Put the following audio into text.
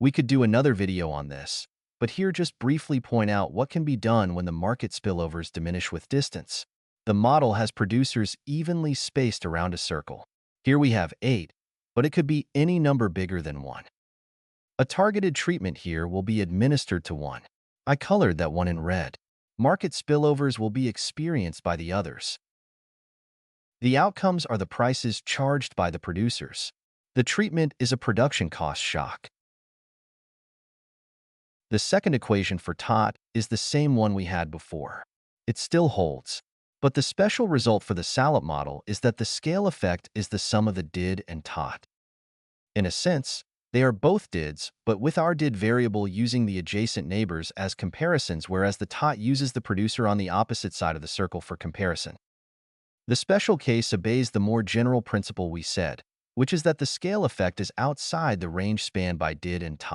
We could do another video on this, but here just briefly point out what can be done when the market spillovers diminish with distance. The model has producers evenly spaced around a circle. Here we have 8, but it could be any number bigger than 1. A targeted treatment here will be administered to 1. I colored that one in red. Market spillovers will be experienced by the others. The outcomes are the prices charged by the producers. The treatment is a production cost shock. The second equation for tot is the same one we had before. It still holds. But the special result for the Salop model is that the scale effect is the sum of the did and tot. In a sense, they are both dids, but with our did variable using the adjacent neighbors as comparisons, whereas the tot uses the producer on the opposite side of the circle for comparison. The special case obeys the more general principle we said, which is that the scale effect is outside the range spanned by did and tot.